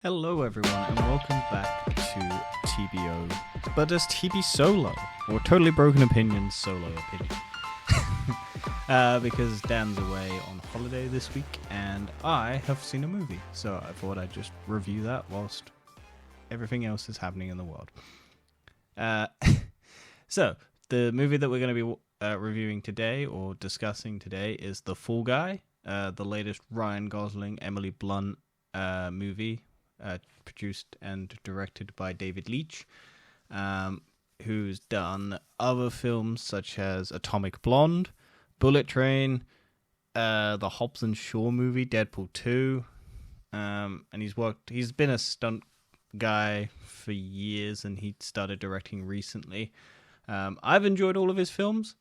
Hello everyone and welcome back to TBO, but as TBSOLO, or Totally Broken Opinions Solo Opinion. Because Dan's away on holiday this week and I have seen a movie, so I thought I'd just review that whilst everything else is happening in the world. So, the movie that we're going to be reviewing today, or discussing today, is The Fall Guy, the latest Ryan Gosling, Emily Blunt movie, produced and directed by David Leitch, who's done other films such as Atomic Blonde, Bullet Train, the Hobbs and Shaw movie, Deadpool 2, and he's been a stunt guy for years, and he started directing recently. I've enjoyed all of his films.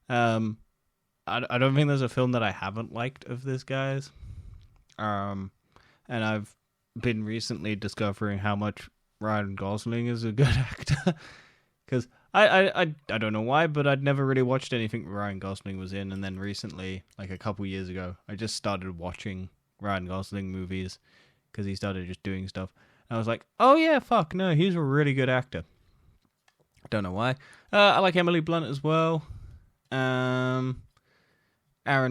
I don't think there's a film that I haven't liked of this guy's. And I've been recently discovering how much Ryan Gosling is a good actor. Because I don't know why, but I'd never really watched anything Ryan Gosling was in. And then recently, like a couple years ago, I just started watching Ryan Gosling movies because he started just doing stuff. And I was like, oh yeah, fuck, no, he's a really good actor. I don't know why. I like Emily Blunt as well. Aaron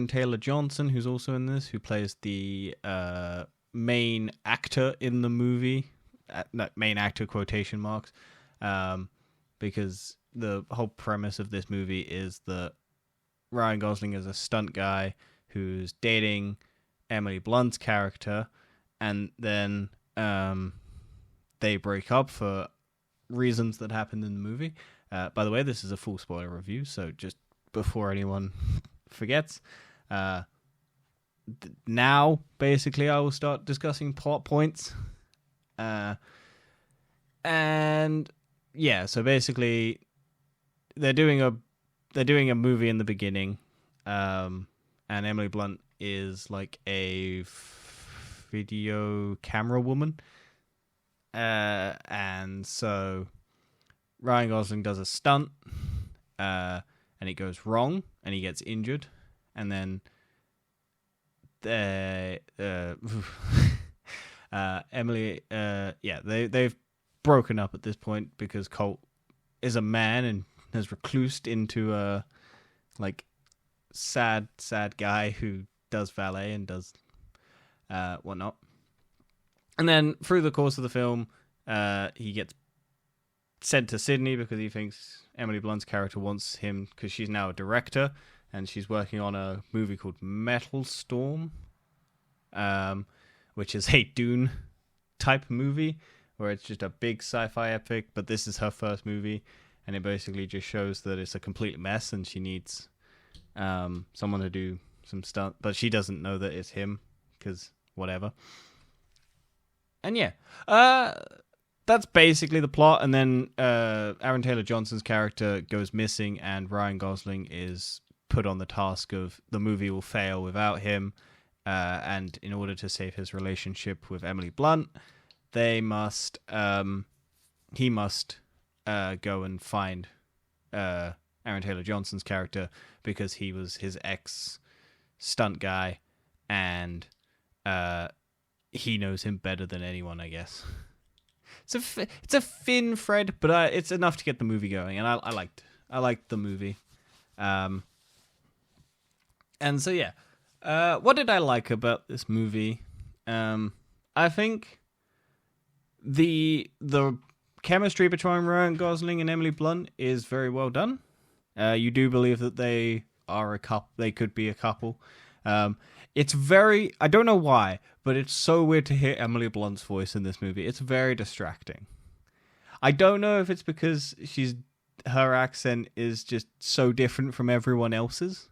Taylor Johnson, who's also in this, who plays the main actor in the movie. Main actor, quotation marks. Because the whole premise of this movie is that Ryan Gosling is a stunt guy who's dating Emily Blunt's character, and then they break up for reasons that happened in the movie. By the way, this is a full spoiler review, so just before anyone forgets, now basically I will start discussing plot points. And yeah, so basically they're doing a movie in the beginning, and Emily Blunt is like a video camera woman, and so Ryan Gosling does a stunt, and it goes wrong, and he gets injured, and then Emily, they've broken up at this point because Colt is a man and has reclused into a like sad guy who does valet and does whatnot. And then through the course of the film, he gets sent to Sydney because he thinks Emily Blunt's character wants him because she's now a director and she's working on a movie called Metal Storm, which is a Dune type movie where it's just a big sci-fi epic, but this is her first movie, and it basically just shows that it's a complete mess and she needs someone to do some stuff, but she doesn't know that it's him because whatever. And yeah, that's basically the plot. And then Aaron Taylor Johnson's character goes missing, and Ryan Gosling is put on the task of the movie will fail without him. And in order to save his relationship with Emily Blunt, he must go and find Aaron Taylor Johnson's character because he was his ex stunt guy, and he knows him better than anyone, I guess. It's a thin thread, but it's enough to get the movie going, and I liked the movie. And so yeah, what did I like about this movie? I think the chemistry between Ryan Gosling and Emily Blunt is very well done. You do believe that they are a couple. They could be a couple. It's very, I don't know why, but it's so weird to hear Emily Blunt's voice in this movie. It's very distracting. I don't know if it's because her accent is just so different from everyone else's.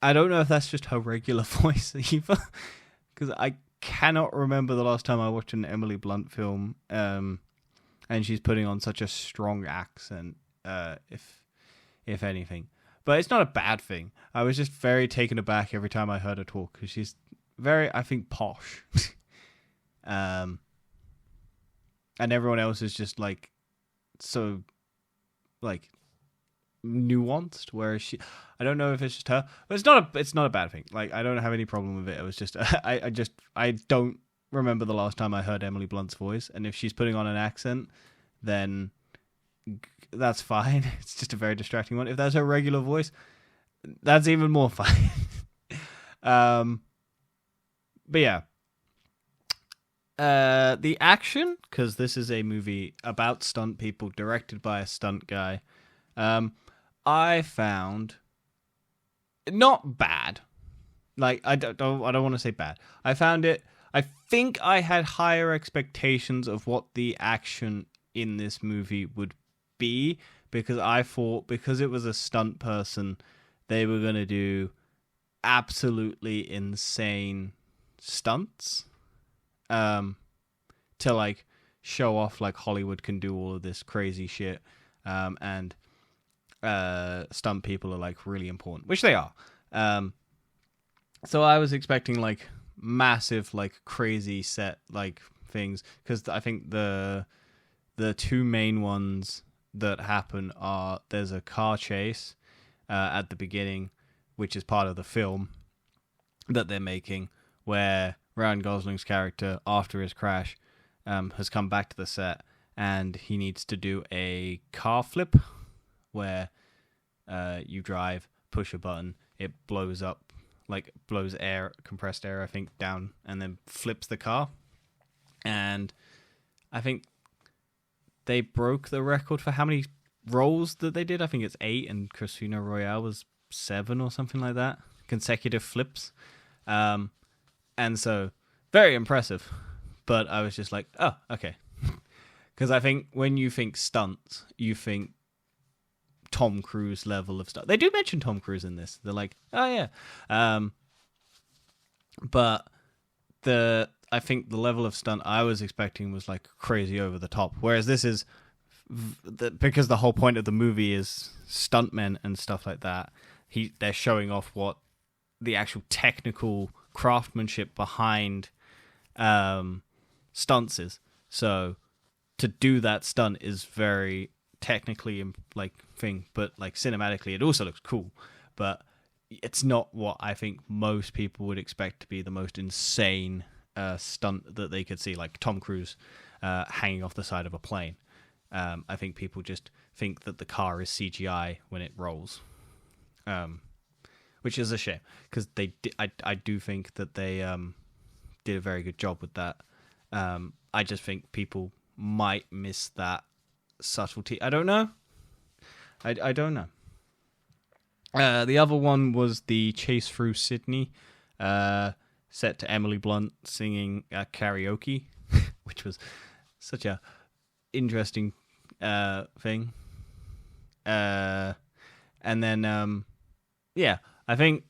I don't know if that's just her regular voice either, because I cannot remember the last time I watched an Emily Blunt film, and she's putting on such a strong accent, if anything. But it's not a bad thing. I was just very taken aback every time I heard her talk, because she's very, I think, posh. And everyone else is just, like, so, like, nuanced, whereas I don't know if it's just her, but it's not a bad thing. Like, I don't have any problem with it. It was just, I don't remember the last time I heard Emily Blunt's voice, and if she's putting on an accent, then that's fine. It's just a very distracting one. If that's her regular voice, that's even more fine. But yeah. The action, because this is a movie about stunt people, directed by a stunt guy, I found not bad. Like, I don't want to say bad. I found it. I think I had higher expectations of what the action in this movie would be, because I thought, because it was a stunt person, they were going to do absolutely insane stunts to like show off like Hollywood can do all of this crazy shit, and stunt people are like really important, which they are. So I was expecting like massive, like crazy set like things, because I think the two main ones that happen are, there's a car chase at the beginning, which is part of the film that they're making, where Ryan Gosling's character, after his crash, has come back to the set, and he needs to do a car flip where you drive, push a button, it blows up, like blows air, compressed air, I think, down, and then flips the car. And I think they broke the record for how many rolls that they did. I think it's 8, and Casino Royale was 7 or something like that, consecutive flips. And so very impressive. But I was just like, oh, okay. Because I think when you think stunts, you think Tom Cruise level of stuff. They do mention Tom Cruise in this. They're like, oh yeah. But I think the level of stunt I was expecting was like crazy over the top. Whereas this is, because the whole point of the movie is stuntmen and stuff like that, they're showing off what the actual technical craftsmanship behind stunts is. So to do that stunt is very technically like thing, but like cinematically it also looks cool, but it's not what I think most people would expect to be the most insane stunt that they could see, like Tom Cruise hanging off the side of a plane. I think people just think that the car is CGI when it rolls, which is a shame, because I do think that they did a very good job with that. I just think people might miss that subtlety. I don't know. I don't know. The other one was the chase through Sydney, set to Emily Blunt singing karaoke, which was such a interesting thing. And then yeah, I think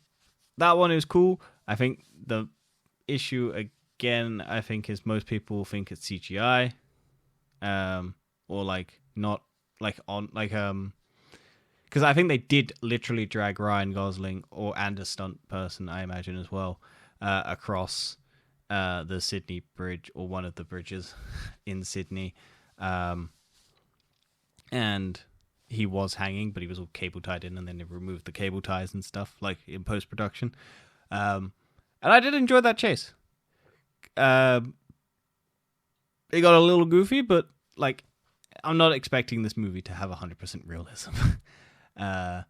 that one is cool. I think the issue again, I think, is most people think it's CGI, or like not like on like because I think they did literally drag Ryan Gosling and a stunt person, I imagine as well, across the Sydney Bridge, or one of the bridges in Sydney, and he was hanging, but he was all cable tied in, and then they removed the cable ties and stuff like in post production. And I did enjoy that chase. It got a little goofy, but like, I'm not expecting this movie to have 100% realism. Yeah,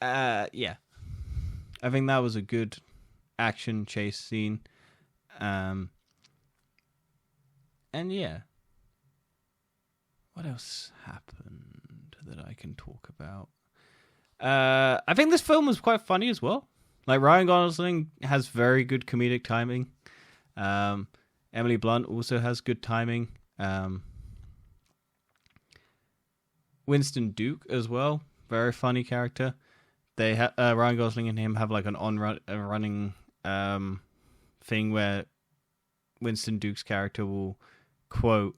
I think that was a good action chase scene. And yeah, what else happened that I can talk about? I think this film was quite funny as well. Like, Ryan Gosling has very good comedic timing. Emily Blunt also has good timing. Winston Duke as well, very funny character. They Ryan Gosling and him have like an running thing where Winston Duke's character will quote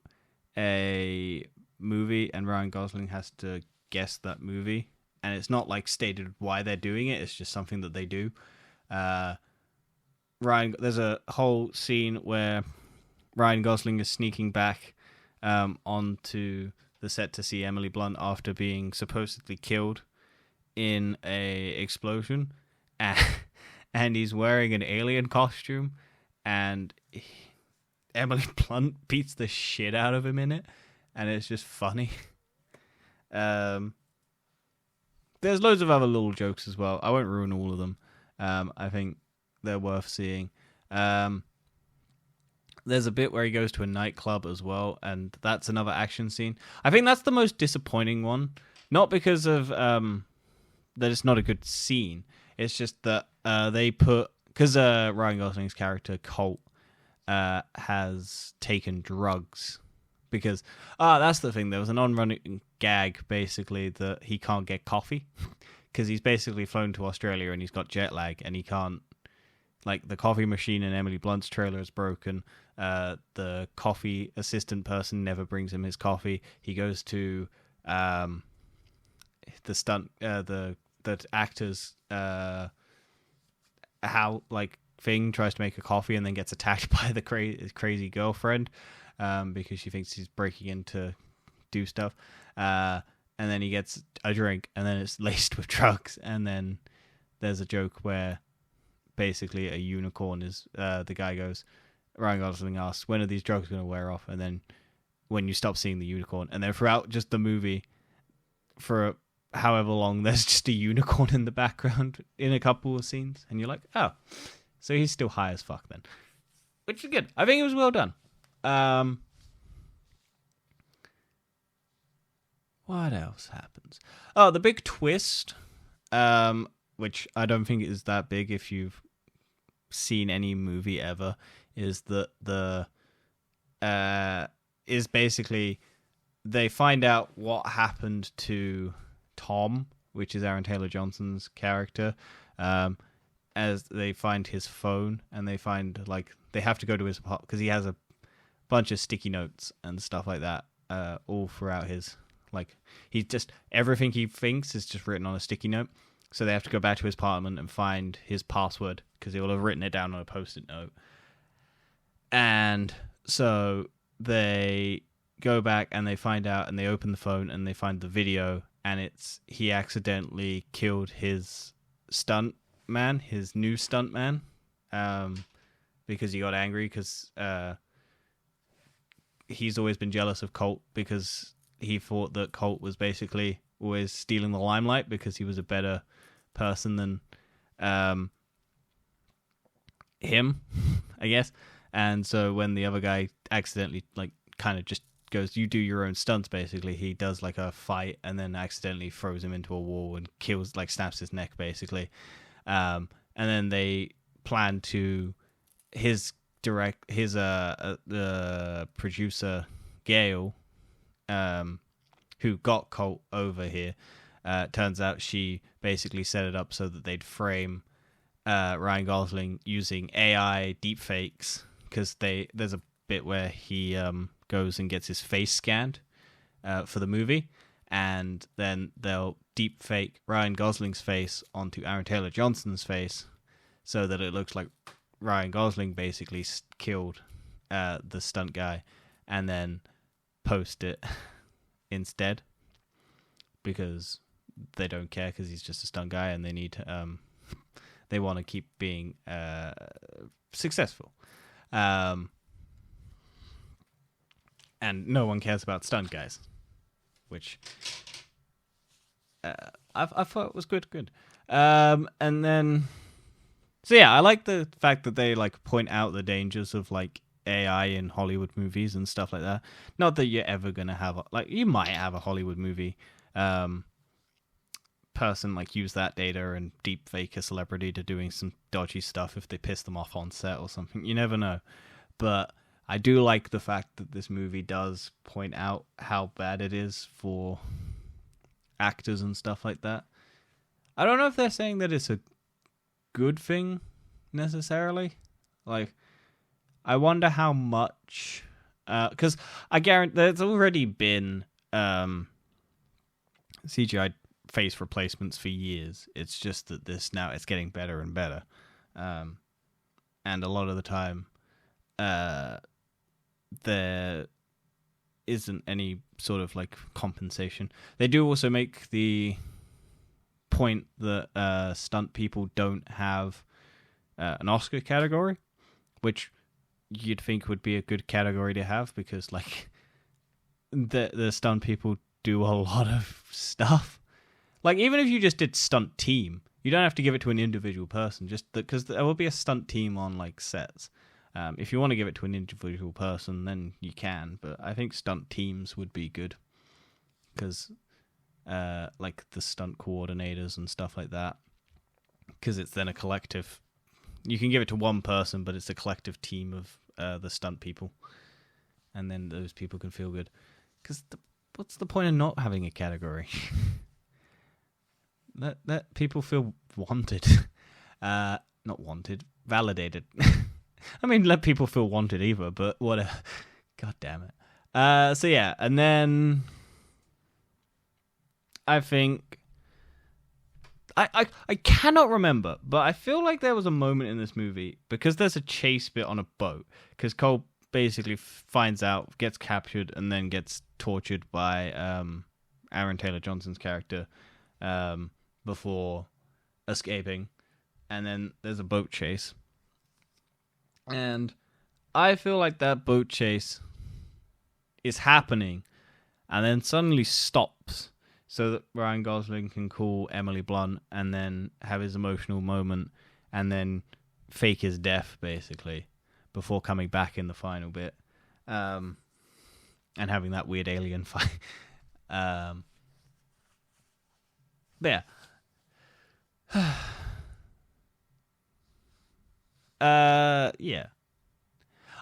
a movie, and Ryan Gosling has to guess that movie. And it's not like stated why they're doing it; it's just something that they do. There's a whole scene where Ryan Gosling is sneaking back onto the set to see Emily Blunt after being supposedly killed in a explosion, and he's wearing an alien costume, and Emily Blunt beats the shit out of him in it, and it's just funny. There's loads of other little jokes as well. I won't ruin all of them. I think they're worth seeing. There's a bit where he goes to a nightclub as well, and that's another action scene. I think that's the most disappointing one. Not because of that it's not a good scene. It's just that they put... Because Ryan Gosling's character, Colt, has taken drugs. Because, that's the thing. There was an on-running gag, basically, that he can't get coffee. Because he's basically flown to Australia and he's got jet lag, and he can't... Like, the coffee machine in Emily Blunt's trailer is broken. The coffee assistant person never brings him his coffee. He goes to the actor's thing, tries to make a coffee and then gets attacked by the crazy girlfriend because she thinks he's breaking in to do stuff. And then he gets a drink and then it's laced with drugs. And then there's a joke where basically a unicorn is the guy goes, Ryan Gosling asks, when are these drugs going to wear off? And then when you stop seeing the unicorn, and then throughout just the movie for however long, there's just a unicorn in the background in a couple of scenes, and you're like, oh, so he's still high as fuck then, which is good. I think it was well done. What else happens? Oh, the big twist, which I don't think is that big if you've seen any movie ever, is that is basically they find out what happened to Tom, which is Aaron Taylor Johnson's character, as they find his phone, and they find, like, they have to go to his apartment because he has a bunch of sticky notes and stuff like that all throughout his, like, he just, everything he thinks is just written on a sticky note. So they have to go back to his apartment and find his password because he will have written it down on a post-it note. And so they go back and they find out, and they open the phone and they find the video, and it's he accidentally killed his stunt man, his new stunt man, because he got angry because he's always been jealous of Colt because he thought that Colt was basically always stealing the limelight because he was a better person than him, I guess. And so when the other guy accidentally, like, kind of just goes, you do your own stunts, basically, he does, like, a fight and then accidentally throws him into a wall and kills, like, snaps his neck, basically. And then they plan to, the producer, Gail, who got Colt over here, turns out she basically set it up so that they'd frame Ryan Gosling using AI deepfakes, because there's a bit where he goes and gets his face scanned for the movie, and then they'll deepfake Ryan Gosling's face onto Aaron Taylor Johnson's face so that it looks like Ryan Gosling basically killed the stunt guy, and then post it instead because they don't care because he's just a stunt guy and they need they want to keep being successful, and no one cares about stunt guys, which I thought was good. And then so yeah, I like the fact that they, like, point out the dangers of, like, AI in Hollywood movies and stuff like that. Not that you're ever gonna have you might have a Hollywood movie person, like, use that data and deep fake a celebrity to doing some dodgy stuff if they piss them off on set or something. You never know. But I do like the fact that this movie does point out how bad it is for actors and stuff like that. I don't know if they're saying that it's a good thing necessarily. Like, I wonder how much, because I guarantee there's already been CGI face replacements for years. It's just that this now it's getting better and better, and a lot of the time there isn't any sort of, like, compensation. They do also make the point that stunt people don't have an Oscar category, which you'd think would be a good category to have, because like the stunt people do a lot of stuff. Like, even if you just did stunt team, you don't have to give it to an individual person, just because there will be a stunt team on like sets. If you want to give it to an individual person, then you can, but I think stunt teams would be good, because like the stunt coordinators and stuff like that, because it's then a collective. You can give it to one person, but it's a collective team of the stunt people, and then those people can feel good. Because what's the point of not having a category? Let people feel wanted, not wanted, validated. I mean, let people feel wanted either, but what a... God damn it. So yeah, and then I think... I cannot remember, but I feel like there was a moment in this movie, because there's a chase bit on a boat, because Cole basically finds out, gets captured, and then gets tortured by Aaron Taylor-Johnson's character before escaping, and then there's a boat chase. And I feel like that boat chase is happening and then suddenly stops so that Ryan Gosling can call Emily Blunt and then have his emotional moment and then fake his death, basically, before coming back in the final bit and having that weird alien fight. But yeah. Yeah.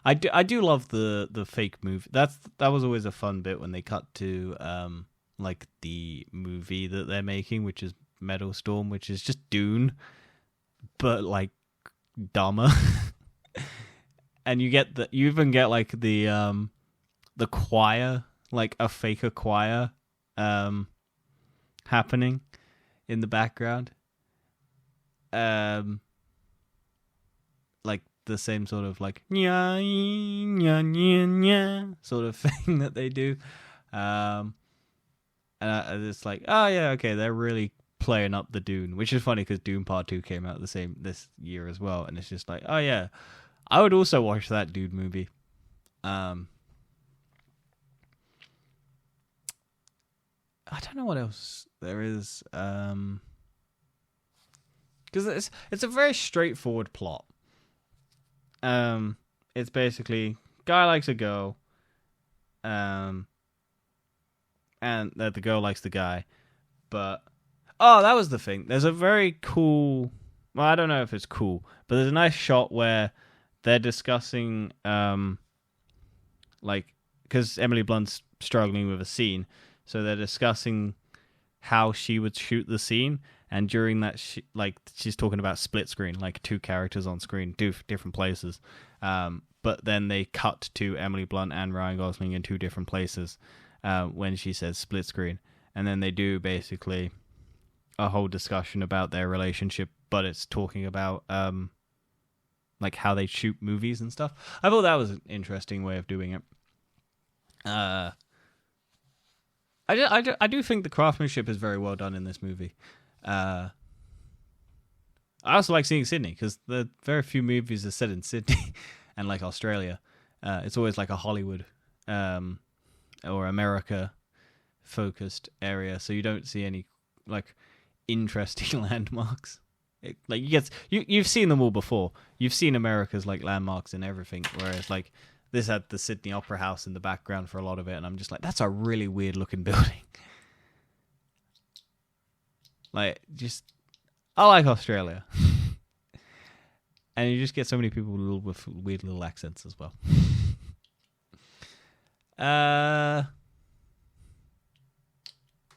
I do love the fake movie. That was always a fun bit when they cut to like the movie that they're making, which is Metal Storm, which is just Dune, but like dumber. And you even get like the choir, like a faker choir happening in the background. Like the same sort of like nya nya nya nya sort of thing that they do, and it's like, oh yeah, okay, they're really playing up the Dune, which is funny because Dune Part 2 came out this year as well, and it's just like, oh yeah, I would also watch that Dune movie. I don't know what else there is, because it's a very straightforward plot. It's basically guy likes a girl, and the girl likes the guy, but that was the thing. There's a very cool, well, I don't know if it's cool, but there's a nice shot where they're discussing, like, because Emily Blunt's struggling with a scene, so they're discussing how she would shoot the scene. And during that, she's talking about split screen, like two characters on screen, different places. But then they cut to Emily Blunt and Ryan Gosling in two different places when she says split screen. And then they do basically a whole discussion about their relationship, but it's talking about like how they shoot movies and stuff. I thought that was an interesting way of doing it. I do think the craftsmanship is very well done in this movie. I also like seeing Sydney, because the very few movies are set in Sydney and like Australia. It's always like a Hollywood or America focused area, so you don't see any like interesting landmarks. You've seen them all before. You've seen America's like landmarks and everything, whereas like this had the Sydney Opera House in the background for a lot of it, and I'm just like, that's a really weird looking building. Like, I like Australia. And you just get so many people with weird little accents as well.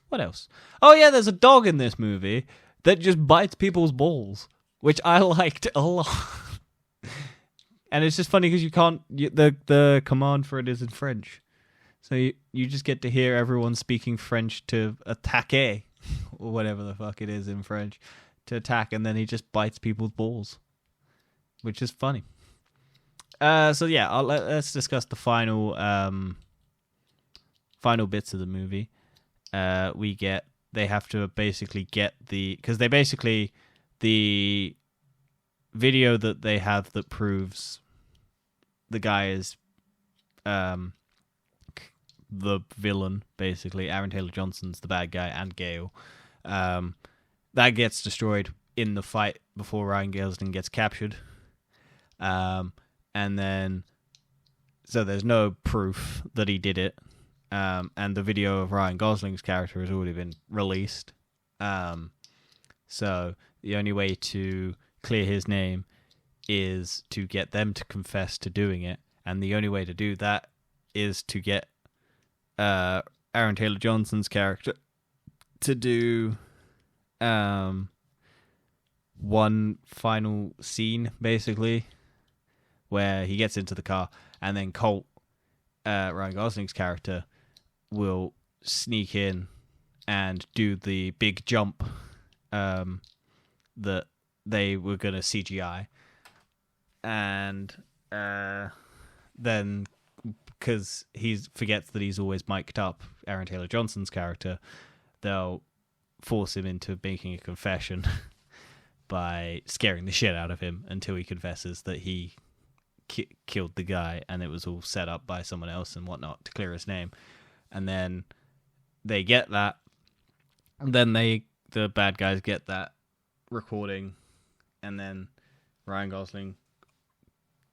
What else? Oh yeah, there's a dog in this movie that just bites people's balls, which I liked a lot. And it's just funny because the command for it is in French. So you just get to hear everyone speaking French to attaquer, or whatever the fuck it is in French, to attack, and then he just bites people's balls, which is funny. So yeah, let's discuss the final bits of the movie. They have to basically get because the video that they have that proves the guy is the villain, basically. Aaron Taylor Johnson's the bad guy, and Gale. That gets destroyed in the fight before Ryan Gosling gets captured. And then, so there's no proof that he did it. And the video of Ryan Gosling's character has already been released. So the only way to clear his name is to get them to confess to doing it. And the only way to do that is to get Aaron Taylor Johnson's character to do one final scene, basically, where he gets into the car, and then Colt, Ryan Gosling's character, will sneak in and do the big jump that they were going to CGI. And then, because he forgets that he's always mic'd up, Aaron Taylor Johnson's character, they'll force him into making a confession by scaring the shit out of him until he confesses that he killed the guy, and it was all set up by someone else and whatnot to clear his name. And then they get that, and then the bad guys get that recording, and then Ryan Gosling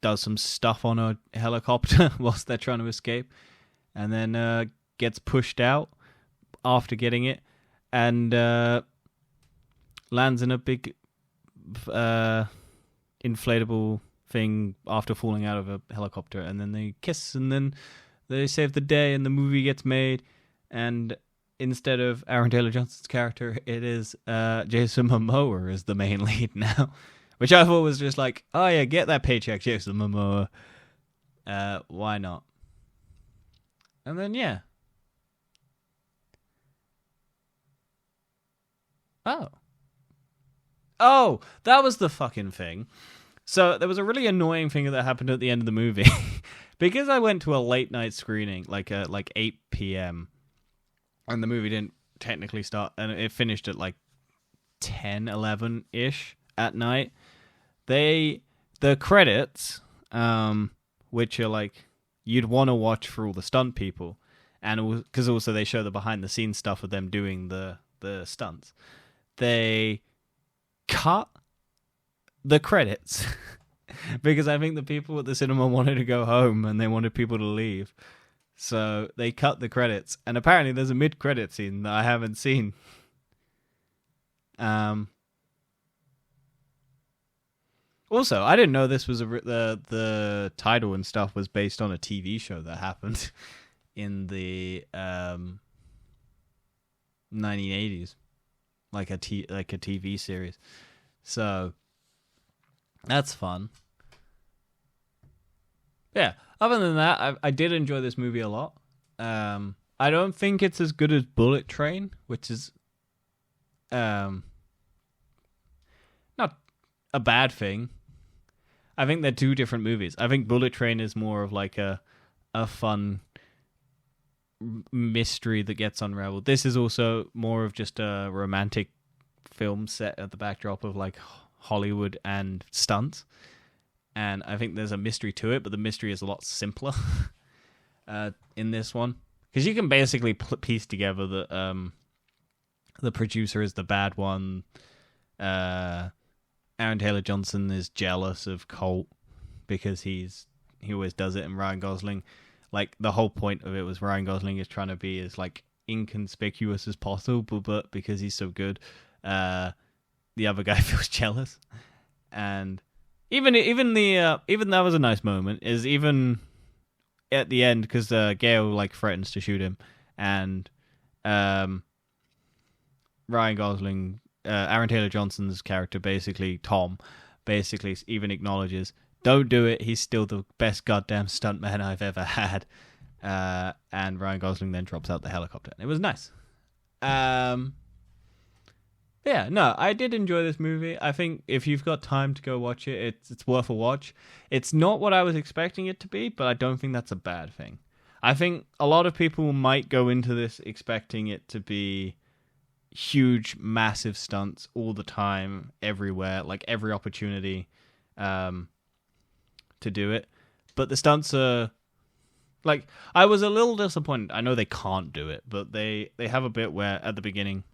does some stuff on a helicopter whilst they're trying to escape, and then gets pushed out after getting it, and lands in a big inflatable thing after falling out of a helicopter, and then they kiss, and then they save the day, and the movie gets made. And instead of Aaron Taylor Johnson's character, it is Jason Momoa is the main lead now, which I thought was just like, oh yeah, get that paycheck, Jason Momoa. Why not? And then yeah. Oh, that was the fucking thing. So there was a really annoying thing that happened at the end of the movie. Because I went to a late night screening, like 8 p.m., and the movie didn't technically start, and it finished at like 10, 11-ish at night. The credits, which are like, you'd want to watch for all the stunt people, and because also they show the behind-the-scenes stuff of them doing the stunts. They cut the credits because I think the people at the cinema wanted to go home and they wanted people to leave. So they cut the credits, and apparently there's a mid-credit scene that I haven't seen. Also, I didn't know this was the title and stuff was based on a TV show that happened in the 1980s, like a TV series. So that's fun. Yeah. Other than that, I did enjoy this movie a lot. I don't think it's as good as Bullet Train, which is not a bad thing. I think they're two different movies. I think Bullet Train is more of like a fun mystery that gets unraveled. This is also more of just a romantic film set at the backdrop of like Hollywood and stunts. And I think there's a mystery to it, but the mystery is a lot simpler in this one. Because you can basically piece together that the producer is the bad one. Aaron Taylor Johnson is jealous of Colt because he always does it, and Ryan Gosling, like the whole point of it was Ryan Gosling is trying to be as like inconspicuous as possible, but because he's so good, the other guy feels jealous. And even that was a nice moment. Is even at the end because Gale like threatens to shoot him, and Ryan Gosling, Aaron Taylor Johnson's character, basically Tom, basically even acknowledges, "Don't do it. He's still the best goddamn stuntman I've ever had." And Ryan Gosling then drops out the helicopter. It was nice. Yeah, no, I did enjoy this movie. I think if you've got time to go watch it, it's worth a watch. It's not what I was expecting it to be, but I don't think that's a bad thing. I think a lot of people might go into this expecting it to be huge, massive stunts all the time, everywhere, like every opportunity to do it. but the stunts are like, I was a little disappointed. I know they can't do it, but they have a bit where at the beginning,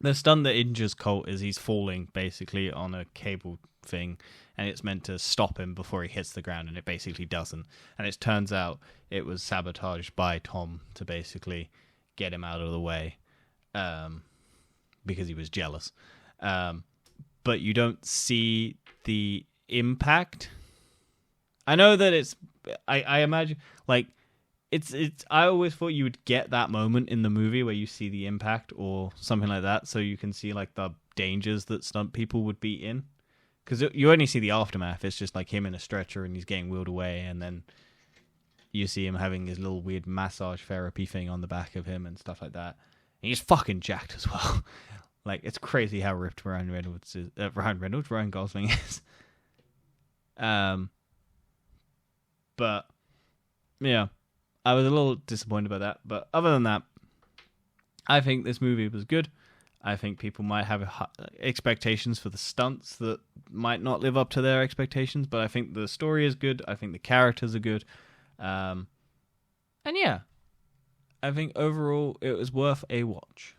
the stunt that injures Colt is he's falling basically on a cable thing, and it's meant to stop him before he hits the ground, and it basically doesn't. And it turns out it was sabotaged by Tom to basically get him out of the way, because he was jealous. But you don't see the impact. I know that it's. I imagine like it's. I always thought you would get that moment in the movie where you see the impact or something like that, so you can see like the dangers that stunt people would be in. Because you only see the aftermath. It's just like him in a stretcher and he's getting wheeled away, and then you see him having his little weird massage therapy thing on the back of him and stuff like that. And he's fucking jacked as well. Like, it's crazy how ripped Ryan Gosling is. But yeah, I was a little disappointed about that. But other than that, I think this movie was good. I think people might have expectations for the stunts that might not live up to their expectations, but I think the story is good. I think the characters are good. And yeah, I think overall it was worth a watch.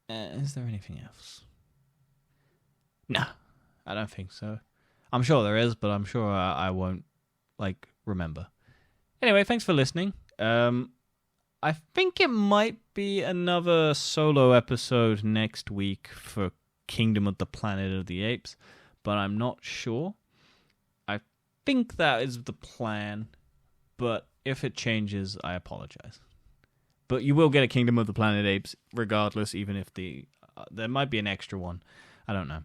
Is there anything else? No, I don't think so. I'm sure there is, but I'm sure I won't remember. Anyway, thanks for listening. I think it might be another solo episode next week for Kingdom of the Planet of the Apes, but I'm not sure. I think that is the plan, but if it changes, I apologize. But you will get a Kingdom of the Planet Apes regardless, even if there might be an extra one. I don't know.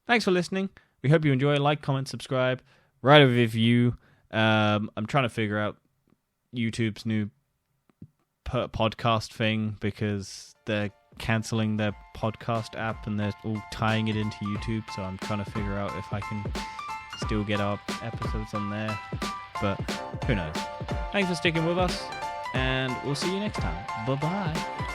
Thanks for listening. We hope you enjoy. Like, comment, subscribe, write a review. I'm trying to figure out YouTube's new podcast thing because they're canceling their podcast app and they're all tying it into YouTube, so I'm trying to figure out if I can still get our episodes on there, but who knows. Thanks for sticking with us, and we'll see you next time. Bye bye.